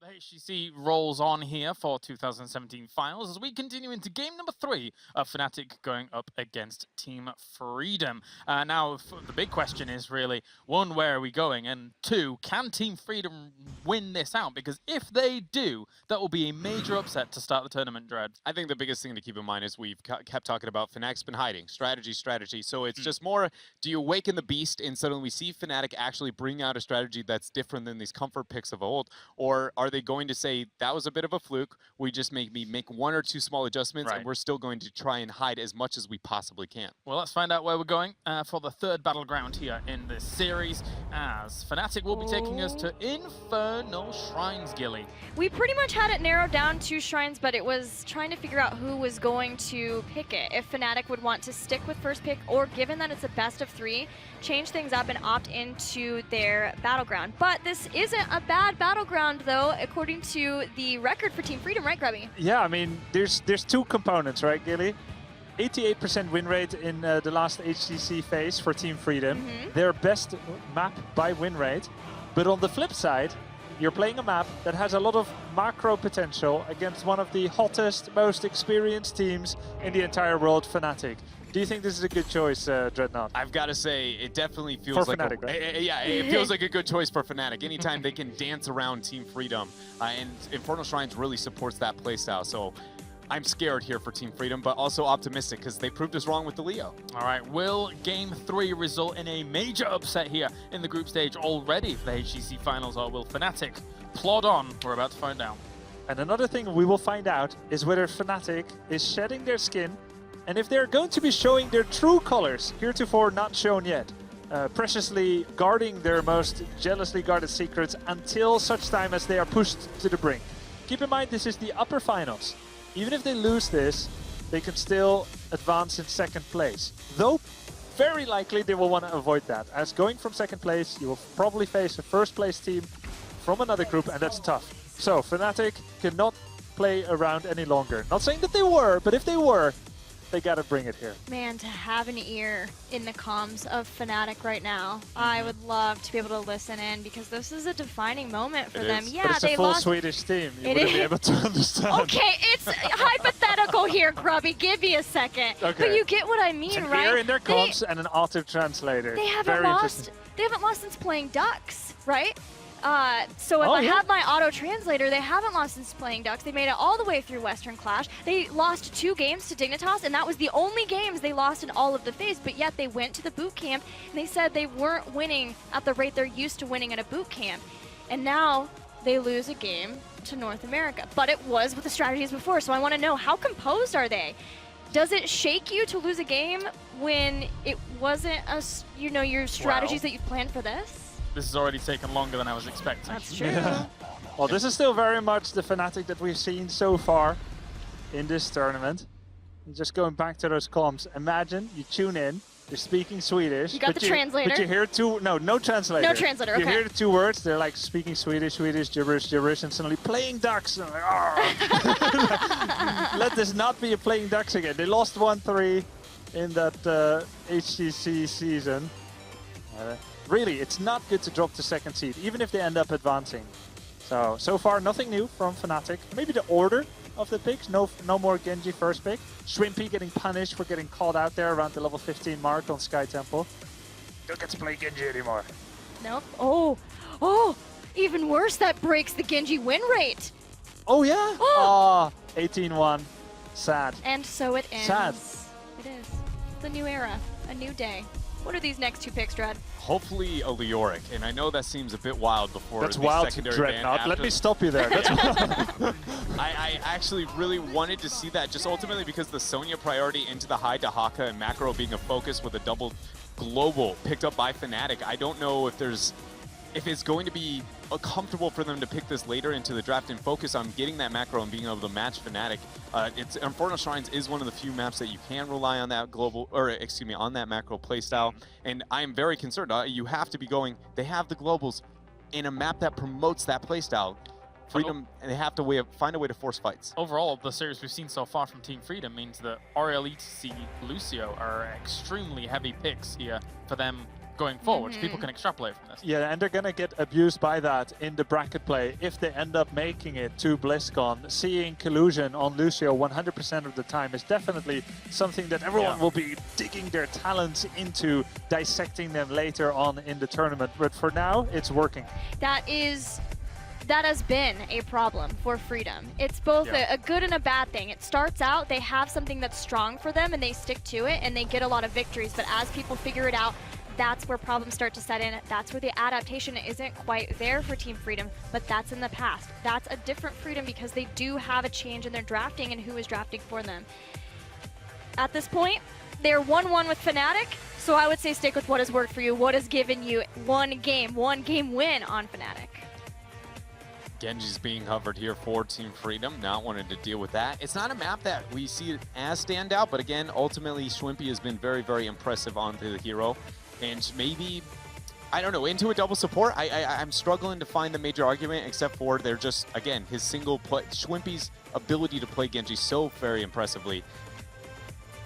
The HGC rolls on here for 2017 finals as we continue into game number 3 of Fnatic going up against Team Freedom. Now, the big question is really, 1, where are we going? And 2, can Team Freedom win this out? Because if they do, that will be a major upset to start the tournament, Dread. I think the biggest thing to keep in mind is we've kept talking about Fnatic's been hiding. Strategy. So it's just more, do you awaken the beast and suddenly we see Fnatic actually bring out a strategy that's different than these comfort picks of old? Or are they going to say, that was a bit of a fluke, we just make 1 or 2 small adjustments, and we're still going to try and hide as much as we possibly can? Well, let's find out where we're going for the 3rd battleground here in this series, as Fnatic will be taking us to Infernal Shrines, Gilly. We pretty much had it narrowed down to Shrines, but it was trying to figure out who was going to pick it. If Fnatic would want to stick with first pick, or given that it's a best of 3, change things up and opt into their battleground. But this isn't a bad battleground, though, according to the record for Team Freedom, right, Grubby? Yeah, I mean, there's 2 components, right, Gilly? 88% win rate in the last HGC phase for Team Freedom. Their best map by win rate. But on the flip side, you're playing a map that has a lot of macro potential against one of the hottest, most experienced teams in the entire world, Fnatic. Do you think this is a good choice, Dreadnought? I've got to say, it definitely feels like Fnatic, right? yeah, it feels like a good choice for Fnatic. Anytime they can dance around Team Freedom, and Infernal Shrines really supports that playstyle. So I'm scared here for Team Freedom, but also optimistic because they proved us wrong with the Leo. All right, will Game 3 result in a major upset here in the group stage already for the HGC Finals, or will Fnatic plod on? We're about to find out. And another thing we will find out is whether Fnatic is shedding their skin, and if they're going to be showing their true colors, heretofore not shown yet. Preciously guarding their most jealously guarded secrets until such time as they are pushed to the brink. Keep in mind, this is the upper finals. Even if they lose this, they can still advance in 2nd place. Though, very likely they will want to avoid that, as going from 2nd place, you will probably face a 1st place team from another group, and that's tough. So, Fnatic cannot play around any longer. Not saying that they were, but if they were, they gotta bring it here. Man, to have an ear in the comms of Fnatic right now, I would love to be able to listen in, because this is a defining moment for them. Yeah, but it's they a full lost. Swedish team. You wouldn't be able to understand. Okay, it's hypothetical here, Grubby. Give me a second. Okay. But you get what I mean, An right? ear in their comms and an auto translator. They haven't lost. They haven't lost since playing Ducks, right? So if I have my auto translator, they haven't lost since playing Ducks. They made it all the way through Western Clash. They lost 2 games to Dignitas, and that was the only games they lost in all of the phase, but yet they went to the boot camp, and they said they weren't winning at the rate they're used to winning at a boot camp. And now they lose a game to North America. But it was with the strategies before, so I want to know, how composed are they? Does it shake you to lose a game when it wasn't your strategies that you planned for this? This has already taken longer than I was expecting. That's true. Yeah. Well, this is still very much the Fnatic that we've seen so far in this tournament. And just going back to those comms, imagine you tune in, you're speaking Swedish. You got the translator. But you hear no translator. No translator, okay. You hear the 2 words, they're like speaking Swedish, gibberish, and suddenly playing Ducks. And like, let this not be a playing Ducks again. They lost 1-3 in that HGC season. Really, it's not good to drop to 2nd seed, even if they end up advancing. So far, nothing new from Fnatic. Maybe the order of the picks. No more Genji first pick. Shrimpy getting punished for getting called out there around the level 15 mark on Sky Temple. Don't get to play Genji anymore. Nope. Oh, even worse, that breaks the Genji win rate. Oh, yeah? Oh, 18-1. Sad. And so it ends. Sad. It is. It's a new era, a new day. What are these next 2 picks, Dread? Hopefully a Leoric, and I know that seems a bit wild before That's the wild, secondary Dreadnought. ban. Let me stop you there. That's I actually really wanted to see that, just ultimately because the Sonya priority into the high Dahaka and macro being a focus with a double global picked up by Fnatic. I don't know if it's going to be comfortable for them to pick this later into the draft and focus on getting that macro and being able to match Fnatic. Infernal Shrines is one of the few maps that you can rely on that on that macro playstyle. And I am very concerned. You have to be going, they have the globals in a map that promotes that playstyle. Freedom, and they have to find a way to force fights. Overall, the series we've seen so far from Team Freedom means that Oriel, ETC, Lucio are extremely heavy picks here for them going forward. People can extrapolate from this. Yeah, and they're gonna get abused by that in the bracket play if they end up making it to BlizzCon. Seeing collusion on Lucio 100% of the time is definitely something that everyone will be digging their talents into, dissecting them later on in the tournament. But for now, it's working. That has been a problem for Freedom. It's both a good and a bad thing. It starts out, they have something that's strong for them and they stick to it and they get a lot of victories. But as people figure it out, that's where problems start to set in. That's where the adaptation isn't quite there for Team Freedom, but that's in the past. That's a different Freedom because they do have a change in their drafting and who is drafting for them. At this point, they're 1-1 with Fnatic, so I would say stick with what has worked for you, what has given you one game win on Fnatic. Genji's being hovered here for Team Freedom, not wanting to deal with that. It's not a map that we see as standout, but again, ultimately, Schwimpy has been very, very impressive onto the hero. And maybe, I don't know, into a double support, I'm struggling to find the major argument, except for they're just, again, his single play, Schwimpy's ability to play Genji so very impressively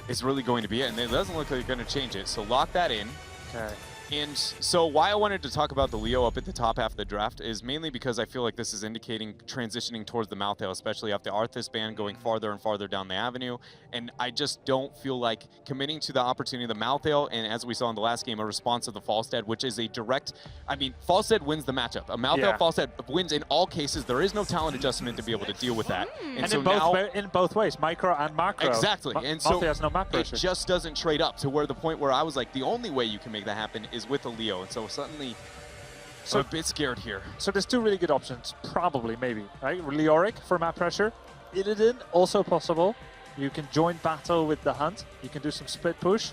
is really going to be it, and it doesn't look like they're going to change it. So lock that in. Okay. And so why I wanted to talk about the Leo up at the top half of the draft is mainly because I feel like this is indicating transitioning towards the Malthael, especially after the Arthas ban going farther and farther down the avenue. And I just don't feel like committing to the opportunity of the Malthael, and as we saw in the last game, a response of the Falstad, which is a direct, I mean, Falstad wins the matchup. A Malthael Falstad wins in all cases. There is no talent adjustment to be able to deal with that. And so in both ways, micro and macro. Exactly. And so has no map pressure. It just doesn't trade up to where the point where I was like, the only way you can make that happen is with a Leo. And so suddenly, I'm a bit scared here. So there's two really good options, probably, maybe, right? Leoric for map pressure. Illidan, also possible. You can join battle with the Hunt. You can do some split push.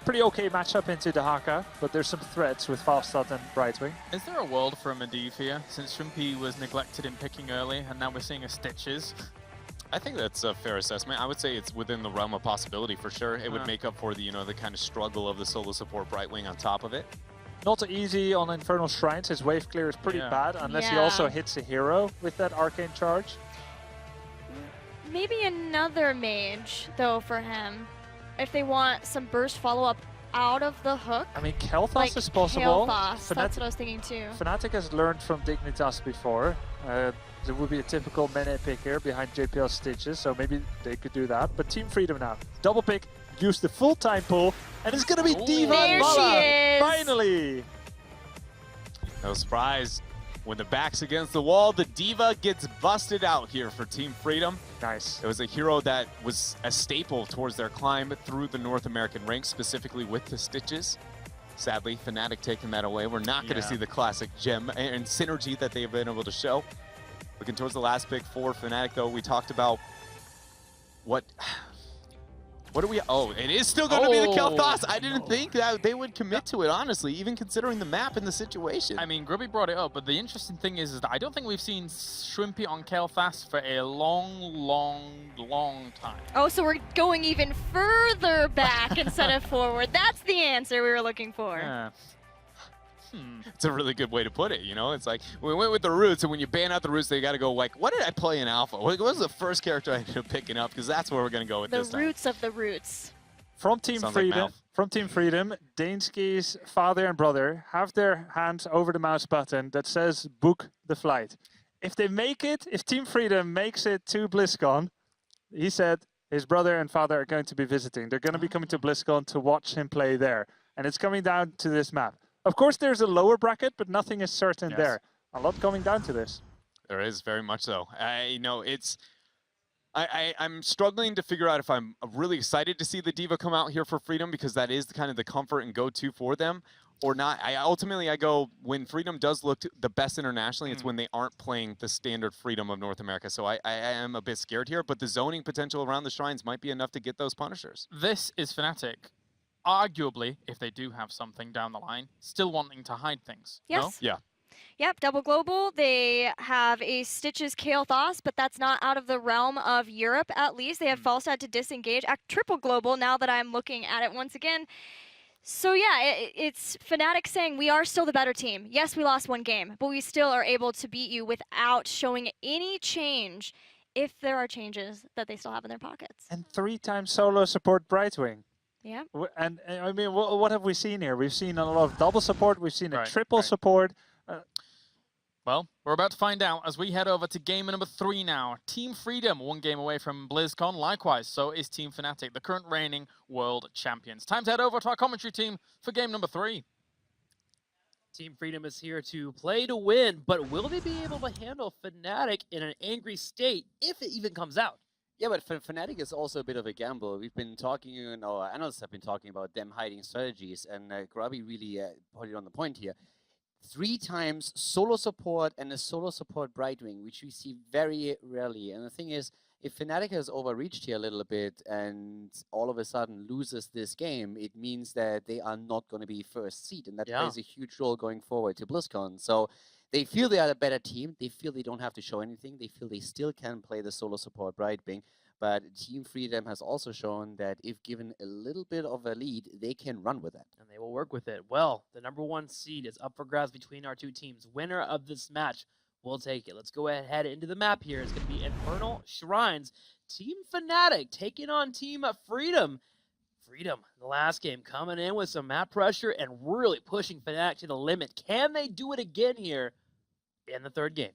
Pretty okay matchup into the Haka, but there's some threats with Falstad and Brightwing. Is there a world for a Medivh here, since Shrimpy was neglected in picking early, and now we're seeing a Stitches? I think that's a fair assessment. I would say it's within the realm of possibility for sure. It would make up for the, you know, the kind of struggle of the solo support Brightwing on top of it. Not easy on Infernal Shrines. His wave clear is pretty bad, unless he also hits a hero with that arcane charge. Maybe another mage, though, for him. If they want some burst follow-up out of the hook. I mean, Kael'thas like is possible. Kael'thas, that's what I was thinking too. Fnatic has learned from Dignitas before. There would be a typical melee pick here behind JPL Stitches, so maybe they could do that. But Team Freedom now. Double pick, use the full time pull, and it's going to be D.Va there Mala. she is. Finally! No surprise. When the back's against the wall, the D.Va gets busted out here for Team Freedom. Nice. It was a hero that was a staple towards their climb through the North American ranks, specifically with the Stitches. Sadly, Fnatic taking that away. We're not going to see the classic gem and synergy that they've been able to show. Looking towards the last pick for Fnatic, though, we talked about what do we... Oh, it is still going to be the Kael'thas. I didn't think that they would commit to it, honestly, even considering the map and the situation. I mean, Grubby brought it up, but the interesting thing is that I don't think we've seen Shrimpy on Kael'thas for a long time. Oh, so we're going even further back instead of forward. That's the answer we were looking for. Yeah. It's a really good way to put it, you know? It's like, we went with the roots, and when you ban out the roots, they got to go like, what did I play in Alpha? What was the first character I ended up picking up? Because that's where we're going to go with this The time. roots of the roots. From Team Freedom, Dansky's father and brother have their hands over the mouse button that says book the flight. If they make it, if Team Freedom makes it to BlizzCon, he said his brother and father are going to be visiting. They're going to be coming to BlizzCon to watch him play there. And it's coming down to this map. Of course, there's a lower bracket, but nothing is certain there. A lot coming down to this. There is, very much so. You know, it's... I'm struggling to figure out if I'm really excited to see the D.Va come out here for Freedom, because that is kind of the comfort and go-to for them, or not. Ultimately, I go, when Freedom does look the best internationally, it's when they aren't playing the standard Freedom of North America. So I am a bit scared here, but the zoning potential around the shrines might be enough to get those punishers. This is Fnatic, arguably, if they do have something down the line, still wanting to hide things. Yes. No? Yeah. Yep, double global. They have a Stitches Kael'thas, but that's not out of the realm of Europe, at least. They have Falstad to disengage. Triple global, now that I'm looking at it once again. So yeah, it's Fnatic saying we are still the better team. Yes, we lost one game, but we still are able to beat you without showing any change, if there are changes that they still have in their pockets. And 3 times solo support Brightwing. Yeah. And I mean, what have we seen here? We've seen a lot of double support. We've seen a Right, triple right. support. Well, we're about to find out as we head over to game number 3 now. Team Freedom, 1 game away from BlizzCon. Likewise, so is Team Fnatic, the current reigning world champions. Time to head over to our commentary team for game number 3. Team Freedom is here to play to win, but will they be able to handle Fnatic in an angry state if it even comes out? Yeah, but Fnatic is also a bit of a gamble. We've been talking, and our analysts have been talking about them hiding strategies, and Grubby really put it on the point here. 3 times solo support and a solo support Brightwing, which we see very rarely. And the thing is, if Fnatic has overreached here a little bit and all of a sudden loses this game, it means that they are not going to be first seed, and that plays a huge role going forward to BlizzCon. So they feel they are a better team. They feel they don't have to show anything. They feel they still can play the solo support Brightwing. But Team Freedom has also shown that if given a little bit of a lead, they can run with it. And they will work with it. Well, the #1 seed is up for grabs between our 2 teams. Winner of this match will take it. Let's go ahead into the map here. It's going to be Infernal Shrines. Team Fnatic taking on Team Freedom. Freedom, the last game, coming in with some map pressure and really pushing Fnatic to the limit. Can they do it again here in the 3rd game?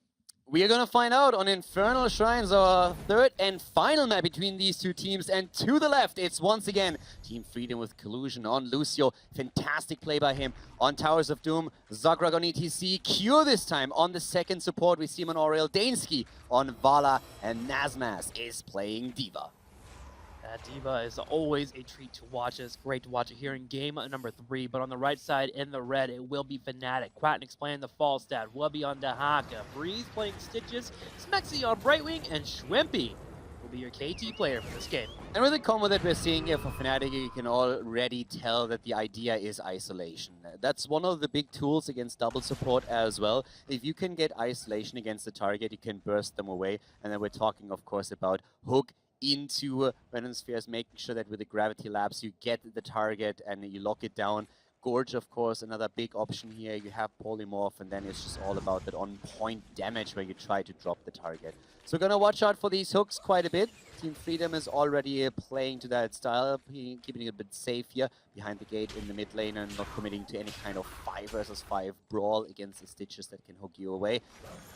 We are going to find out on Infernal Shrines, our 3rd and final map between these 2 teams. And to the left, it's once again Team Freedom with Collusion on Lucio. Fantastic play by him on Towers of Doom. Zagrag on ETC. Cure this time on the 2nd support. We see him on Oriel. Dainsky on Vala. And Nazmas is playing D.Va. D.Va is always a treat to watch. It's great to watch it here in game number 3. But on the right side, in the red, it will be Fnatic. Quatnik's playing the Falstad. Wubby on Dahaka. Breeze playing Stitches. Smexy on Brightwing. And Schwimpy will be your KT player for this game. And with the combo that we're seeing here for Fnatic, you can already tell that the idea is isolation. That's one of the big tools against double support as well. If you can get isolation against the target, you can burst them away. And then we're talking, of course, about hook into Venom Spheres, making sure that with the Gravity Labs you get the target and you lock it down. Gorge, of course, another big option here. You have Polymorph, and then it's just all about that on-point damage where you try to drop the target. So we're going to watch out for these hooks quite a bit. Team Freedom is already playing to that style, keeping it a bit safe here behind the gate in the mid lane and not committing to any kind of 5 versus 5 brawl against the Stitches that can hook you away.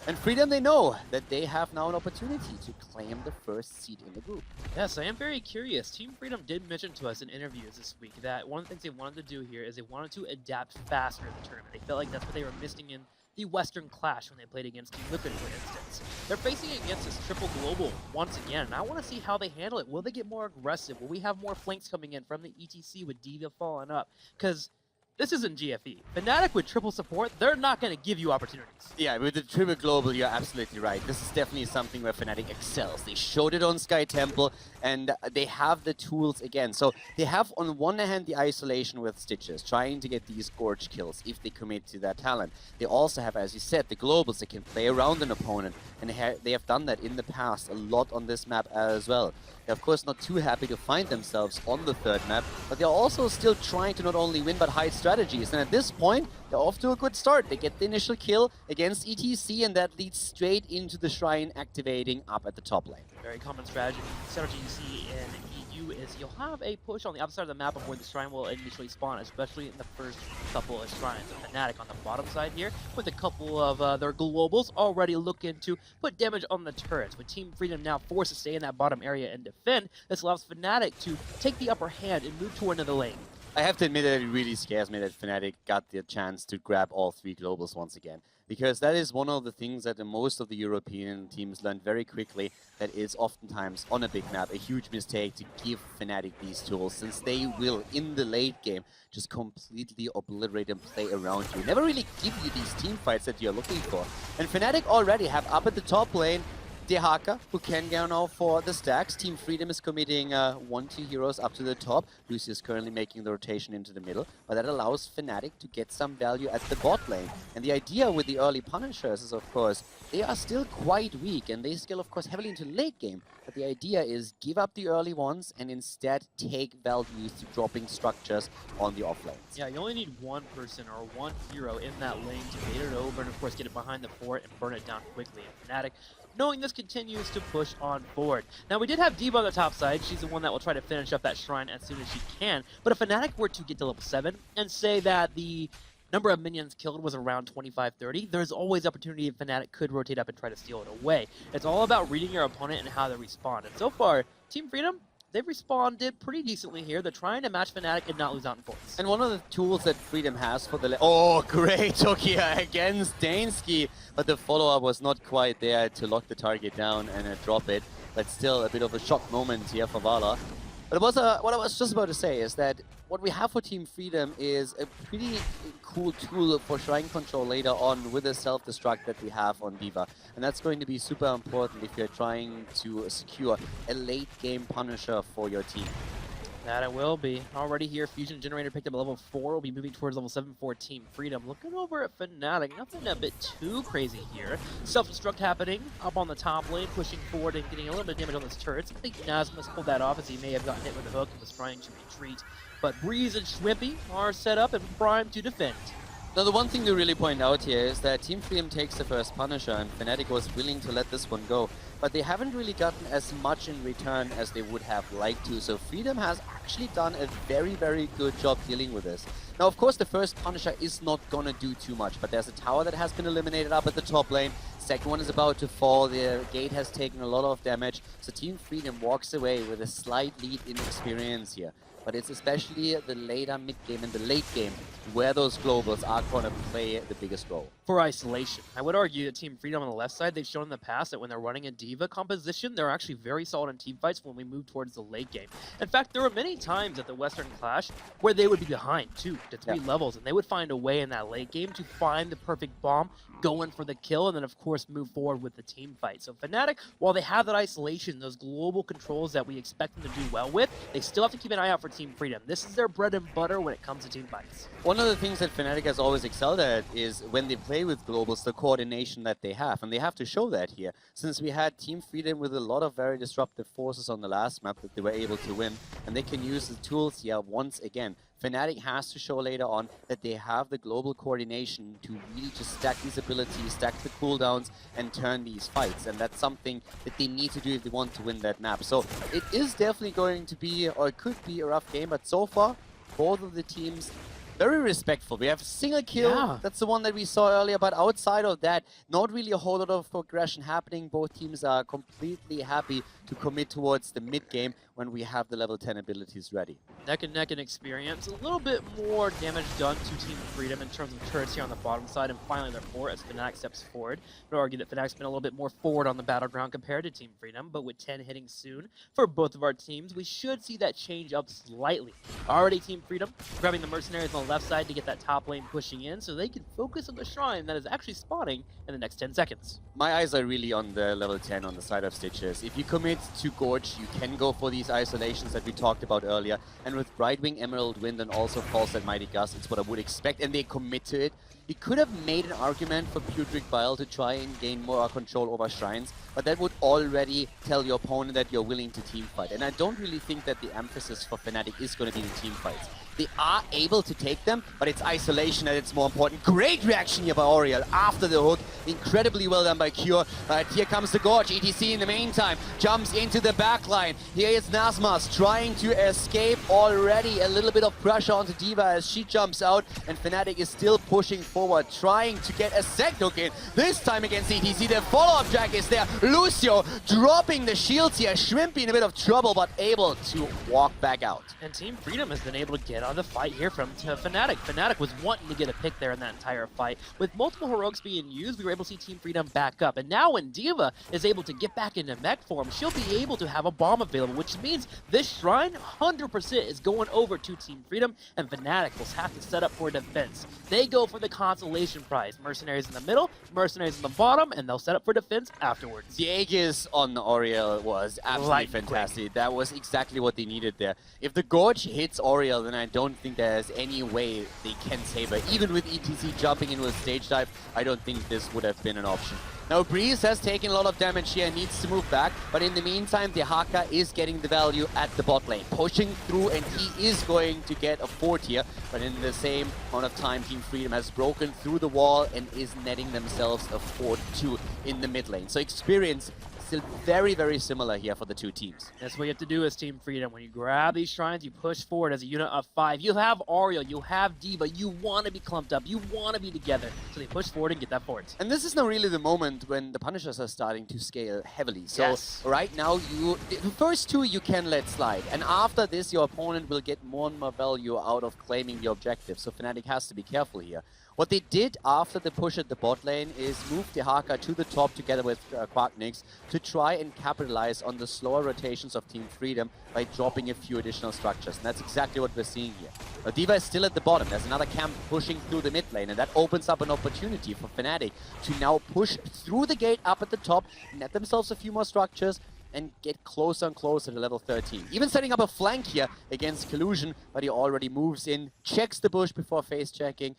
And Freedom, they know that they have now an opportunity to claim the first seed in the group. Yes, I am very curious. Team Freedom did mention to us in interviews this week that one of the things they wanted to do here is they wanted to adapt faster in the tournament. They felt like that's what they were missing in the Western Clash when they played against Team Liquid, for instance. They're facing against this triple global once again, and I want to see how they handle it. Will they get more aggressive? Will we have more flanks coming in from the ETC with D.Va falling up? Because this isn't GFE. Fnatic with triple support, they're not going to give you opportunities. Yeah, with the triple global, you're absolutely right. This is definitely something where Fnatic excels. They showed it on Sky Temple, and they have the tools again. So they have, on one hand, the isolation with Stitches, trying to get these Gorge kills if they commit to that talent. They also have, as you said, the globals that can play around an opponent, and they have done that in the past a lot on this map as well. They're, of course, not too happy to find themselves on the 3rd map, but they're also still trying to not only win, but hide strategies. And at this point, they're off to a good start. They get the initial kill against ETC, and that leads straight into the Shrine activating up at the top lane. Very common strategy you see in EU is you'll have a push on the outside of the map of where the Shrine will initially spawn, especially in the first couple of Shrines. And Fnatic on the bottom side here, with a couple of their globals already looking to put damage on the turrets. With Team Freedom now forced to stay in that bottom area and defend, this allows Fnatic to take the upper hand and move toward another lane. I have to admit that it really scares me that Fnatic got the chance to grab all 3 globals once again. Because that is one of the things that most of the European teams learned very quickly, that is oftentimes on a big map a huge mistake to give Fnatic these tools, since they will, in the late game, just completely obliterate and play around you. Never really give you these team fights that you're looking for. And Fnatic already have up at the top lane Dehaka, who can go now for the stacks. Team Freedom is committing 1-2 heroes up to the top. Lucy is currently making the rotation into the middle, but that allows Fnatic to get some value at the bot lane. And the idea with the early Punishers is, of course, they are still quite weak, and they scale, of course, heavily into late game. But the idea is give up the early ones and instead take values to dropping structures on the off lanes. Yeah, you only need one person or one hero in that lane to bait it over and of course get it behind the fort and burn it down quickly. And Fnatic, knowing this, continues to push on forward. Now we did have D.Va on the top side. She's the one that will try to finish up that shrine as soon as she can. But if Fnatic were to get to level 7 and say that the number of minions killed was around 25-30, there's always opportunity if Fnatic could rotate up and try to steal it away. It's all about reading your opponent and how they respond. And so far, Team Freedom, they've responded pretty decently here. They're trying to match Fnatic and not lose out in points. And one of the tools that Freedom has for the... Oh, great Tokia against Dansky. But the follow-up was not quite there to lock the target down and drop it. But still a bit of a shock moment here for Vala. But what I was just about to say is that what we have for Team Freedom is a pretty cool tool for shrine control later on with the self-destruct that we have on D.Va. And that's going to be super important if you're trying to secure a late-game Punisher for your team. That it will be. Already here, Fusion Generator picked up a level 4. We'll be moving towards level 7 for Team Freedom. Looking over at Fnatic, nothing a bit too crazy here. Self-destruct happening up on the top lane, pushing forward and getting a little bit of damage on those turrets. I think Nazmus pulled that off as he may have gotten hit with a hook and was trying to retreat. But Breeze and Schwimpy are set up and primed to defend. Now the one thing to really point out here is that Team Freedom takes the first Punisher and Fnatic was willing to let this one go. But they haven't really gotten as much in return as they would have liked to. So Freedom has actually done a very, very good job dealing with this. Now, of course, the first Punisher is not going to do too much, but there's a tower that has been eliminated up at the top lane. Second one is about to fall. The gate has taken a lot of damage. So Team Freedom walks away with a slight lead in experience here. But it's especially the later mid-game and the late game where those globals are going to play the biggest role. For isolation, I would argue that Team Freedom on the left side, they've shown in the past that when they're running a D.Va composition, they're actually very solid in team fights when we move towards the late game. In fact, there were many times at the Western Clash where they would be behind 2 to 3 levels, and they would find a way in that late game to find the perfect bomb, go in for the kill, and then of course move forward with the team fight. So Fnatic, while they have that isolation, those global controls that we expect them to do well with, they still have to keep an eye out for Team Freedom. This is their bread and butter when it comes to team fights. One of the things that Fnatic has always excelled at is when they play with globals, the coordination that they have, and they have to show that here. Since we had Team Freedom with a lot of very disruptive forces on the last map that they were able to win, and they can use the tools here once again. Fnatic has to show later on that they have the global coordination to really just stack these abilities, stack the cooldowns, and turn these fights. And that's something that they need to do if they want to win that map. So it is definitely going to be, or it could be, a rough game, but so far, both of the teams very respectful. We have a single kill. Yeah. That's the one that we saw earlier, but outside of that, not really a whole lot of progression happening. Both teams are completely happy to commit towards the mid game when we have the level 10 abilities ready. Neck and neck in experience. A little bit more damage done to Team Freedom in terms of turrets here on the bottom side, and finally their fort as Fnatic steps forward. I would argue that Fnatic's been a little bit more forward on the battleground compared to Team Freedom, but with 10 hitting soon for both of our teams, we should see that change up slightly. Already Team Freedom grabbing the mercenaries on the left side to get that top lane pushing in so they can focus on the shrine that is actually spawning in the next 10 seconds. My eyes are really on the level 10 on the side of Stitches. If you commit to Gorge, you can go for these isolations that we talked about earlier. And with Brightwing, Emerald Wind, and also False and Mighty Gust, it's what I would expect, and they commit to it. You could have made an argument for Putrid Bile to try and gain more control over shrines, but that would already tell your opponent that you're willing to teamfight. And I don't really think that the emphasis for Fnatic is going to be the teamfights. They are able to take them, but it's isolation that it's more important. Great reaction here by Oriel after the hook. Incredibly well done by Cure. Here comes the Gorge. ETC in the meantime jumps into the backline. Here is Nazmas trying to escape already. A little bit of pressure onto D.Va as she jumps out, and Fnatic is still pushing forward, trying to get a second hook in. This time against ETC, the follow-up track is there. Lucio dropping the shields here. Shrimpy in a bit of trouble, but able to walk back out. And Team Freedom has been able to get on the fight here from Fnatic. Fnatic was wanting to get a pick there in that entire fight. With multiple heroics being used, we were able to see Team Freedom back up. And now when D.Va is able to get back into mech form, she'll be able to have a bomb available, which means this shrine 100% is going over to Team Freedom, and Fnatic will have to set up for defense. They go for the consolation prize. Mercenaries in the middle, mercenaries in the bottom, and they'll set up for defense afterwards. The Aegis on Oriel was absolutely fantastic. That was exactly what they needed there. If the Gorge hits Oriel, then I don't think there's any way they can save her. Even with ETC jumping into a stage dive, I don't think this would have been an option. Now, Breeze has taken a lot of damage here and needs to move back, but in the meantime, the Haka is getting the value at the bot lane, pushing through, and he is going to get a fort here, but in the same amount of time, Team Freedom has broken through the wall and is netting themselves a fort too in the mid lane. So experience still very, very similar here for the two teams. That's what you have to do as Team Freedom. When you grab these shrines, you push forward as a unit of 5. You have Ariel, you have D.Va, you want to be clumped up, you want to be together. So they push forward and get that fort. And this is now really the moment when the Punishers are starting to scale heavily. So Yes. right now, the first two you can let slide. And after this, your opponent will get more and more value out of claiming the objective. So Fnatic has to be careful here. What they did after the push at the bot lane is move the Haka to the top together with Quacknix to try and capitalize on the slower rotations of Team Freedom by dropping a few additional structures. And that's exactly what we're seeing here. Now, D.Va is still at the bottom. There's another camp pushing through the mid lane, and that opens up an opportunity for Fnatic to now push through the gate up at the top, net themselves a few more structures, and get closer and closer to level 13. Even setting up a flank here against Collusion, but he already moves in, checks the bush before face checking.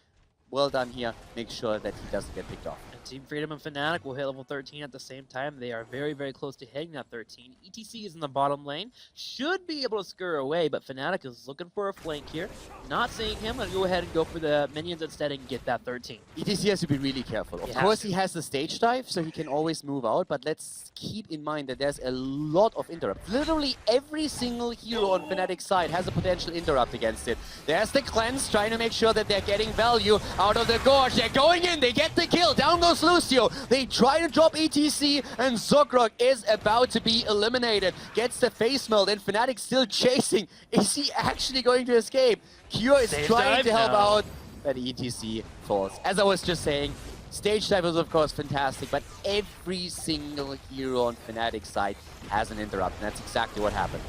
Well done here. Make sure that he doesn't get picked off. And Team Freedom and Fnatic will hit level 13 at the same time. They are very, very close to hitting that 13. ETC is in the bottom lane. Should be able to scurry away, but Fnatic is looking for a flank here. Not seeing him. Gonna go ahead and go for the minions instead and get that 13. ETC has to be really careful. Of course, he has the stage dive, so he can always move out, but let's keep in mind that there's a lot of interrupt. Literally every single hero on Fnatic's side has a potential interrupt against it. There's the cleanse, trying to make sure that they're getting value out of the gorge. They're going in, they get the kill. Down goes Lucio. They try to drop ETC, and Zogrog is about to be eliminated. Gets the face melt, and Fnatic still chasing. Is he actually going to escape? Cure is Stage trying dive? to help No. out, but ETC falls. As I was just saying, stage dive was of course fantastic, but every single hero on Fnatic's side has an interrupt, and that's exactly what happened.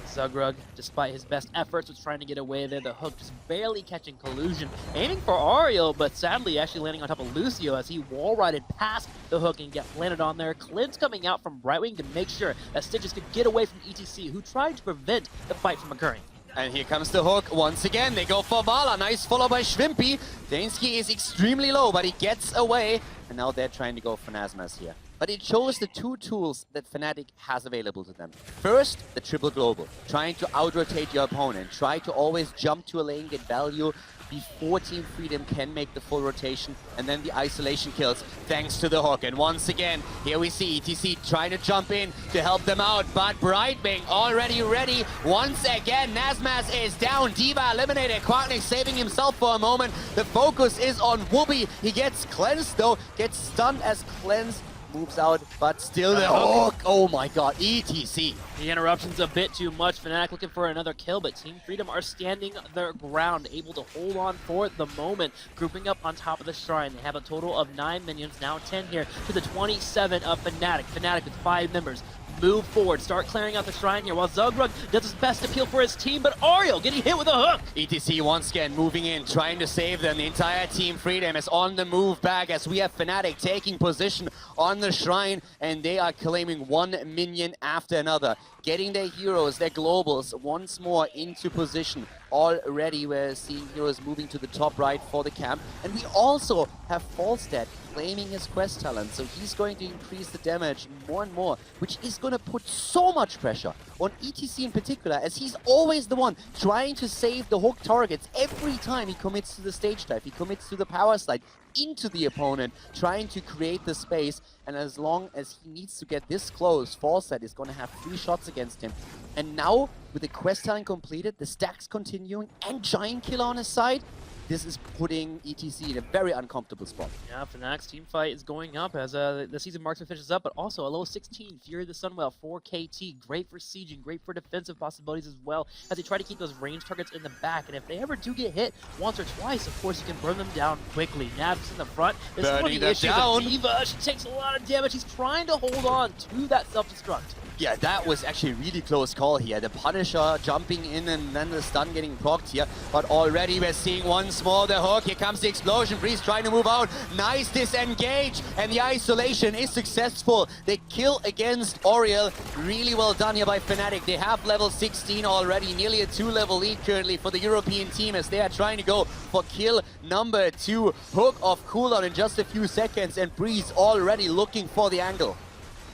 Zugrug, despite his best efforts, was trying to get away there. The hook just barely catching Collusion. Aiming for Ariel, but sadly actually landing on top of Lucio as he wall-rided past the hook and landed on there. Clint's coming out from right wing to make sure that Stitches could get away from ETC, who tried to prevent the fight from occurring. And here comes the hook once again. They go for Vala. Nice follow by Schwimpy. Dainsky is extremely low, but he gets away. And now they're trying to go for Nazmas here. But it shows the two tools that Fnatic has available to them. First, the triple global. Trying to out-rotate your opponent. Try to always jump to a lane, get value before Team Freedom can make the full rotation. And then the isolation kills thanks to the hook. And once again, here we see ETC trying to jump in to help them out. But Brightwing already ready. Once again, Nazmas is down. D.Va eliminated. Quacknix saving himself for a moment. The focus is on Whoopi. He gets cleansed though. Gets stunned as cleansed. Moves out, but still the hook. Oh my god, ETC. The interruption's a bit too much. Fnatic looking for another kill, but Team Freedom are standing their ground, able to hold on for the moment. Grouping up on top of the shrine. They have a total of 9 minions, now 10 here to the 27 of Fnatic. Fnatic with 5 members. Move forward, start clearing out the shrine here while Zugrug does his best to peel for his team, but Ariel getting hit with a hook. ETC once again moving in, trying to save them. The entire Team Freedom is on the move back as we have Fnatic taking position on the shrine, and they are claiming one minion after another. Getting their heroes, their globals, once more into position. Already we're seeing heroes moving to the top right for the camp. And we also have Falstad claiming his quest talent, so he's going to increase the damage more and more, which is going to put so much pressure on ETC in particular, as he's always the one trying to save the hook targets every time he commits to the stage dive, he commits to the power slide into the opponent, trying to create the space. And as long as he needs to get this close, Falstad is going to have 3 shots against him. And now, with the quest talent completed, the stacks continuing, and Giant Killer on his side, this is putting ETC in a very uncomfortable spot. Yeah, Fnatic's team fight is going up as the season marksman finishes up, but also a level 16 Fury of the Sunwell for KT. Great for sieging, great for defensive possibilities as well, as they try to keep those range targets in the back. And if they ever do get hit once or twice, of course, you can burn them down quickly. Nav's in the front. This is one of the issues. D.Va, she takes a lot of damage. He's trying to hold on to that self-destruct. Yeah, that was actually a really close call here. The Punisher jumping in and then the stun getting procced here. But already we're seeing once more the hook. Here comes the explosion. Breeze trying to move out. Nice disengage. And the isolation is successful. The kill against Oriel. Really well done here by Fnatic. They have level 16 already. Nearly a 2-level lead currently for the European team as they are trying to go for kill number 2. Hook off cooldown in just a few seconds. And Breeze already looking for the angle.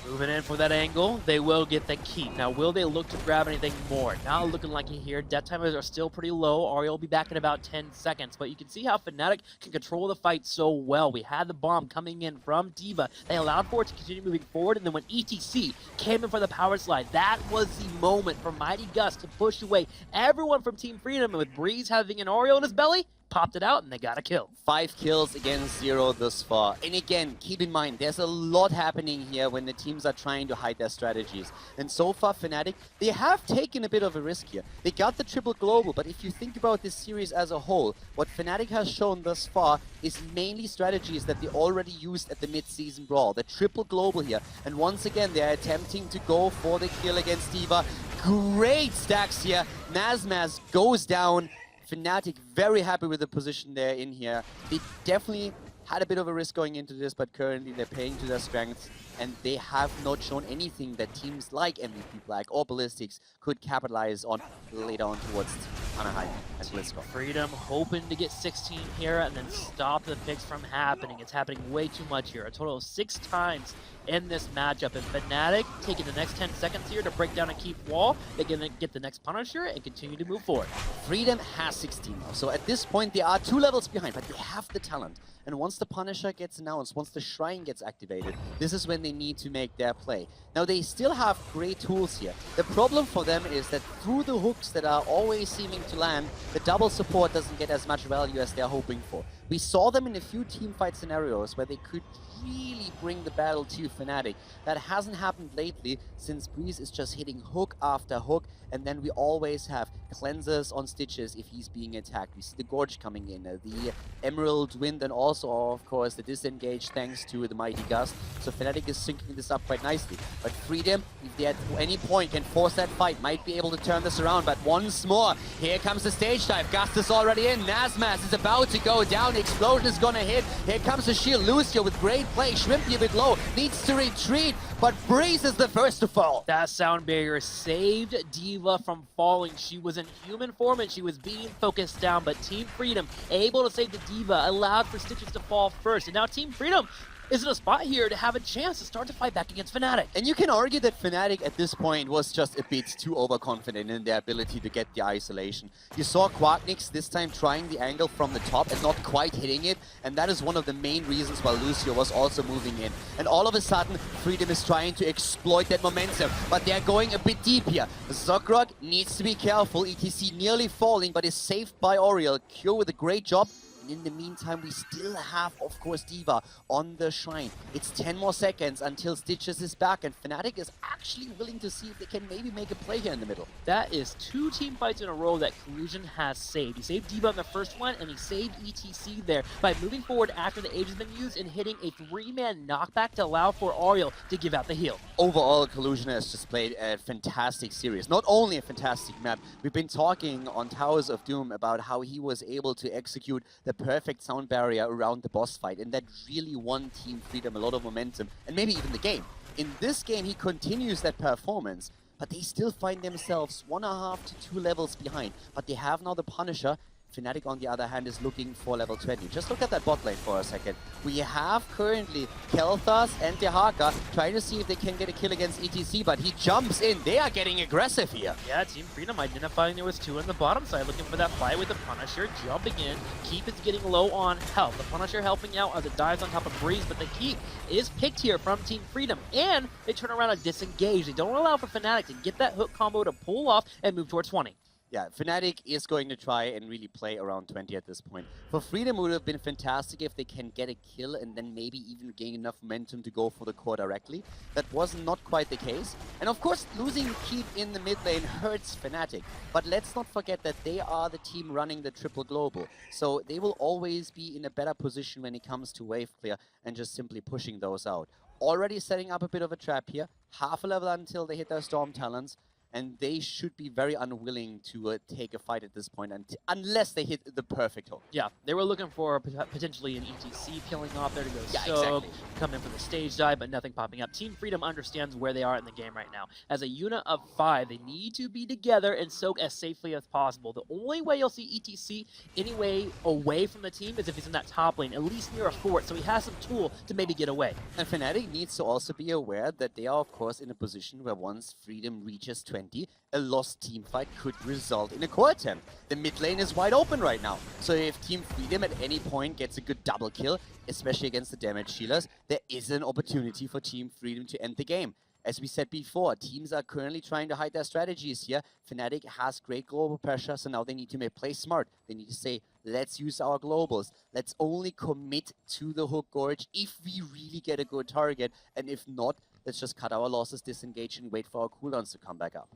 Moving in for that angle, they will get the keep. Now, will they look to grab anything more? Not looking like it here. Death timers are still pretty low. Ariel will be back in about 10 seconds. But you can see how Fnatic can control the fight so well. We had the bomb coming in from D.Va. They allowed for it to continue moving forward. And then when ETC came in for the power slide, that was the moment for Mighty Gus to push away everyone from Team Freedom. And with Breeze having an Ariel in his belly, popped it out and they got a kill. 5 kills against 0 thus far. And again, keep in mind, there's a lot happening here when the teams are trying to hide their strategies. And so far, Fnatic, they have taken a bit of a risk here. They got the triple global, but if you think about this series as a whole, what Fnatic has shown thus far is mainly strategies that they already used at the mid-season brawl. The triple global here. And once again, they're attempting to go for the kill against D.Va. Great stacks here. Nazmaz goes down. Fnatic very happy with the position they're in here. They definitely had a bit of a risk going into this, but currently they're playing to their strengths, and they have not shown anything that teams like MVP Black or Ballistics could capitalize on later on towards Anaheim and BlizzCon. Freedom hoping to get 16 here and then stop the picks from happening. It's happening way too much here. A total of 6 times in this matchup. And Fnatic taking the next 10 seconds here to break down a keep wall. They're going to get the next Punisher and continue to move forward. Freedom has 16 now. So at this point, they are 2 levels behind, but they have the talent. And once the Punisher gets announced, once the Shrine gets activated, this is when they need to make their play. Now, they still have great tools here. The problem for them is that through the hooks that are always seeming to land, the double support doesn't get as much value as they're hoping for. We saw them in a few teamfight scenarios where they could really bring the battle to Fnatic. That hasn't happened lately since Breeze is just hitting hook after hook, and then we always have cleansers on Stitches if he's being attacked. We see the Gorge coming in, the Emerald Wind, and also, of course, the disengage thanks to the Mighty Gust. So Fnatic is syncing this up quite nicely. But Freedom, if they at any point can force that fight, might be able to turn this around. But once more, here comes the stage dive. Gust is already in. Nazmaz is about to go down. The explosion is gonna hit. Here comes the shield. Lucio with great play. Shrimpy a bit low. Needs to retreat. But Breeze is the first to fall. That sound barrier saved D.Va from falling. She was in human form and she was being focused down. But Team Freedom able to save the D.Va, allowed for Stitches to fall first. And now Team Freedom is in a spot here to have a chance to start to fight back against Fnatic. And you can argue that Fnatic at this point was just a bit too overconfident in their ability to get the isolation. You saw Quacknix this time trying the angle from the top and not quite hitting it, and that is one of the main reasons why Lucio was also moving in. And all of a sudden, Freedom is trying to exploit that momentum, but they're going a bit deep here. Zokrog needs to be careful, ETC nearly falling, but is saved by Oriel. Cure with a great job. And in the meantime, we still have, of course, D.Va on the Shrine. It's 10 more seconds until Stitches is back, and Fnatic is actually willing to see if they can maybe make a play here in the middle. That is 2 team fights in a row that Collusion has saved. He saved D.Va in the first one, and he saved ETC there by moving forward after the age has been used and hitting a 3-man knockback to allow for Ariel to give out the heal. Overall, Collusion has just played a fantastic series. Not only a fantastic map, we've been talking on Towers of Doom about how he was able to execute the perfect sound barrier around the boss fight, and that really won Team Freedom a lot of momentum, and maybe even the game. In this game, he continues that performance, but they still find themselves 1.5 to 2 levels behind. But they have now the Punisher. Fnatic, on the other hand, is looking for level 20. Just look at that bot lane for a second. We have currently Kel'Thas and Dehaka trying to see if they can get a kill against ETC, but he jumps in. They are getting aggressive here. Yeah, Team Freedom identifying there was 2 on the bottom side, looking for that fight with the Punisher, jumping in. Keep is getting low on health. The Punisher helping out as it dives on top of Breeze, but the Keep is picked here from Team Freedom, and they turn around and disengage. They don't allow for Fnatic to get that hook combo to pull off and move towards 20. Yeah, Fnatic is going to try and really play around 20 at this point. For Freedom, it would have been fantastic if they can get a kill and then maybe even gain enough momentum to go for the core directly. That was not quite the case. And of course, losing Keep in the mid lane hurts Fnatic. But let's not forget that they are the team running the triple global. So they will always be in a better position when it comes to wave clear and just simply pushing those out. already setting up a bit of a trap here. Half a level until they hit their Storm Talons. And they should be very unwilling to take a fight at this point unless they hit the perfect hook. Yeah, they were looking for potentially an ETC killing off there to go soak, exactly. come in for the stage dive, but nothing popping up. Team Freedom understands where they are in the game right now. As a unit of 5, they need to be together and soak as safely as possible. The only way you'll see ETC anyway away from the team is if he's in that top lane, at least near a fort, so he has some tool to maybe get away. And Fnatic needs to also be aware that they are, of course, in a position where once Freedom reaches 20, a lost team fight could result in a core attempt. The mid lane is wide open right now. So if Team Freedom at any point gets a good double kill, especially against the damage healers, there is an opportunity for Team Freedom to end the game. As we said before, teams are currently trying to hide their strategies here. Fnatic has great global pressure, so now they need to play smart. They need to say, let's use our globals. Let's only commit to the Hook Gorge if we really get a good target. And if not, let's just cut our losses, disengage, and wait for our cooldowns to come back up.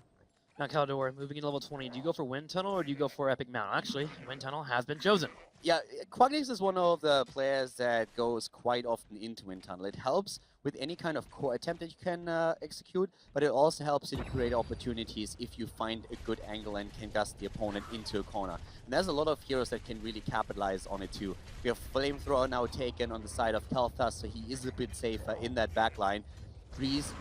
Now, Caldor, moving into level 20, do you go for Wind Tunnel or do you go for Epic Mountain? Actually, Wind Tunnel has been chosen. Yeah, Quagnix is one of the players that goes quite often into Wind Tunnel. It helps with any kind of core attempt that you can execute, but it also helps you to create opportunities if you find a good angle and can gust the opponent into a corner. And there's a lot of heroes that can really capitalize on it too. We have Flamethrower now taken on the side of Kel'Thas, so he is a bit safer in that backline. Breeze.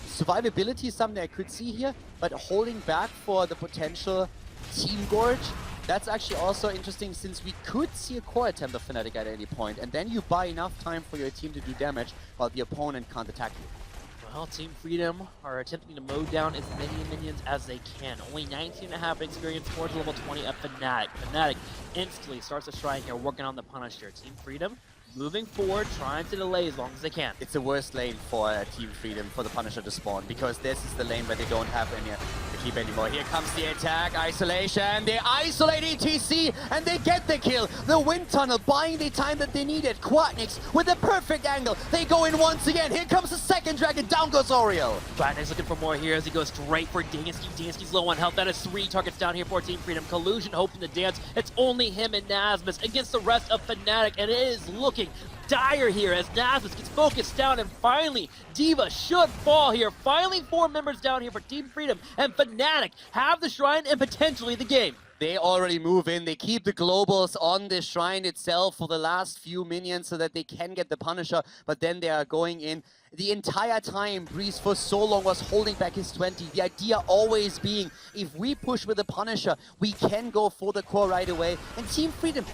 Survivability is something I could see here, but holding back for the potential Team Gorge, that's actually also interesting since we could see a core attempt of Fnatic at any point, and then you buy enough time for your team to do damage while the opponent can't attack you. Well, Team Freedom are attempting to mow down as many minions as they can. Only 19.5 experience towards level 20 of Fnatic. Fnatic instantly starts a shrine here, working on the Punisher. Team Freedom moving forward, trying to delay as long as they can. It's the worst lane for Team Freedom, for the Punisher to spawn, because this is the lane where they don't have any to keep anymore. Here comes the attack, isolation, they isolate ETC, and they get the kill. The Wind Tunnel buying the time that they needed. Quagnix with a perfect angle. They go in once again. Here comes the second dragon, down goes Oriel. Quagnix looking for more here as he goes straight for Dansky. Dansky's low on health. That is 3 targets down here for Team Freedom. Collusion hoping to dance. It's only him and Nazmus against the rest of Fnatic, and it is looking dire here as Nazmus gets focused down, and finally D.Va should fall here. Finally 4 members down here for Team Freedom, and Fnatic have the shrine and potentially the game. They already move in. They keep the globals on the shrine itself for the last few minions so that they can get the Punisher, but then they are going in. The entire time, Breeze for so long was holding back his 20. The idea always being, if we push with the Punisher, we can go for the core right away. And Team Freedom,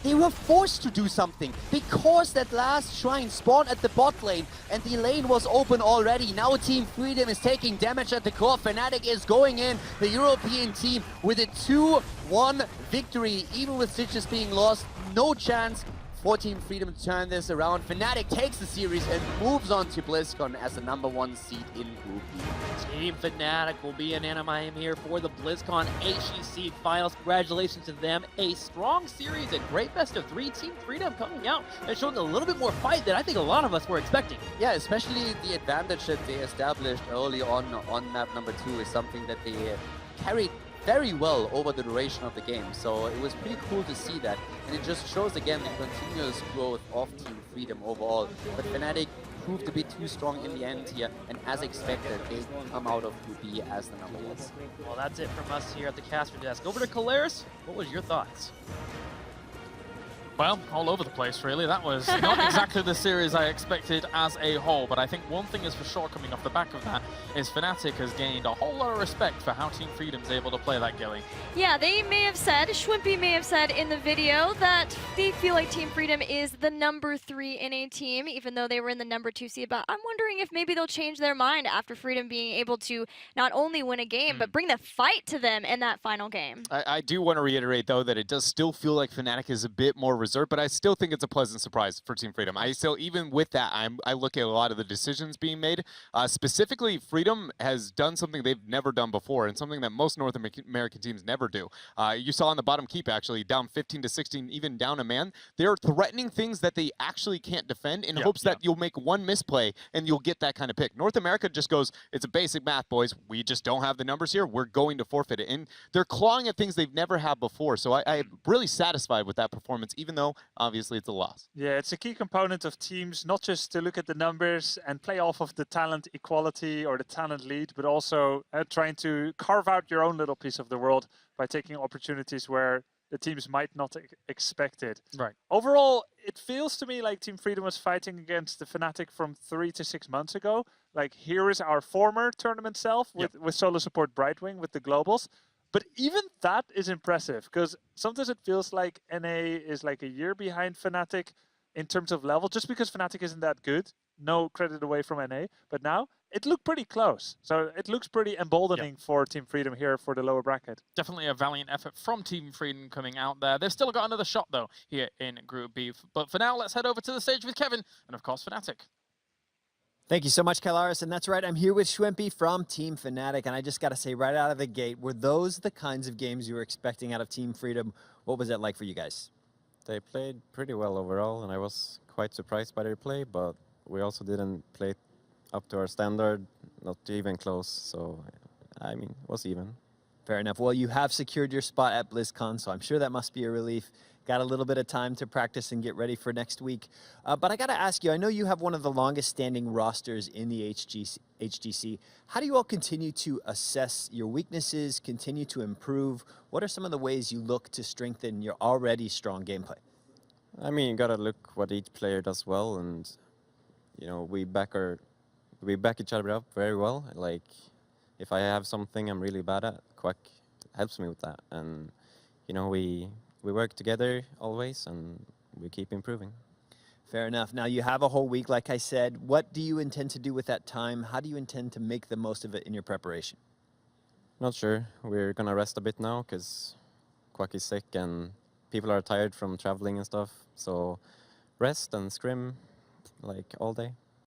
they were forced to do something because that last shrine spawned at the bot lane and the lane was open already. Now Team Freedom is taking damage at the core. Fnatic is going in, the European team, with a 2-1 victory. Even with Stitches being lost, no chance for Team Freedom to turn this around. Fnatic takes the series and moves on to BlizzCon as the #1 seed in Group B. Team Fnatic will be in Anaheim here for the BlizzCon HGC Finals. Congratulations to them. A strong series, a great best of 3. Team Freedom coming out and showing a little bit more fight than I think a lot of us were expecting. Yeah, especially the advantage that they established early on map #2 is something that they carried very well over the duration of the game. So it was pretty cool to see that. And it just shows again the continuous growth of Team Freedom overall. But Fnatic proved a bit too strong in the end here, and as expected, they come out of Group B as the #1. Well, that's it from us here at the caster desk. Over to Kalaris, what was your thoughts? Well, all over the place, really. That was not exactly the series I expected as a whole, but I think one thing is for sure coming off the back of that is Fnatic has gained a whole lot of respect for how Team Freedom's able to play that Gilly. Yeah, they may have said, Schwimpy may have said in the video that they feel like Team Freedom is the #3 in a team, even though they were in the #2 seed. But I'm wondering if maybe they'll change their mind after Freedom being able to not only win a game, but bring the fight to them in that final game. I do want to reiterate, though, that it does still feel like Fnatic is a bit more reserved, but I still think it's a pleasant surprise for Team Freedom. I still, even with that, I look at a lot of the decisions being made. Specifically, Freedom has done something they've never done before, and something that most North American teams never do. You saw on the bottom keep, actually, down 15-16, even down a man. They're threatening things that they actually can't defend in hopes that you'll make one misplay and you'll get that kind of pick. North America just goes, it's a basic math, boys. We just don't have the numbers here. We're going to forfeit it. And they're clawing at things they've never had before. So I'm really satisfied with that performance, even even though obviously it's a loss. Yeah, it's a key component of teams, not just to look at the numbers and play off of the talent equality or the talent lead, but also trying to carve out your own little piece of the world by taking opportunities where the teams might not expect it. Right. Overall, it feels to me like Team Freedom was fighting against the Fnatic from 3 to 6 months ago. Like, here is our former tournament self with solo support Brightwing with the Globals. But even that is impressive, because sometimes it feels like NA is like a year behind Fnatic in terms of level, just because Fnatic isn't that good. No credit away from NA, but now it looked pretty close. So it looks pretty emboldening for Team Freedom here for the lower bracket. Definitely a valiant effort from Team Freedom coming out there. They've still got another shot, though, here in Group B. But for now, let's head over to the stage with Kevin and, of course, Fnatic. Thank you so much, Kailaris. And that's right, I'm here with Schwempy from Team Fnatic. And I just got to say, right out of the gate, were those the kinds of games you were expecting out of Team Freedom? What was that like for you guys? They played pretty well overall, and I was quite surprised by their play, but we also didn't play up to our standard, not even close. So, I mean, it was even. Fair enough. Well, you have secured your spot at BlizzCon, so I'm sure that must be a relief. Got a little bit of time to practice and get ready for next week. But I got to ask you, I know you have one of the longest standing rosters in the HGC. How do you all continue to assess your weaknesses, continue to improve? What are some of the ways you look to strengthen your already strong gameplay? I mean, you got to look what each player does well, and, you know, we back each other up very well. Like, if I have something I'm really bad at, Quack helps me with that. And, you know, we work together always, and we keep improving. Fair enough. Now, you have a whole week, like I said. What do you intend to do with that time? How do you intend to make the most of it in your preparation? Not sure. We're going to rest a bit now because Quack is sick and people are tired from traveling and stuff. So rest and scrim like all day.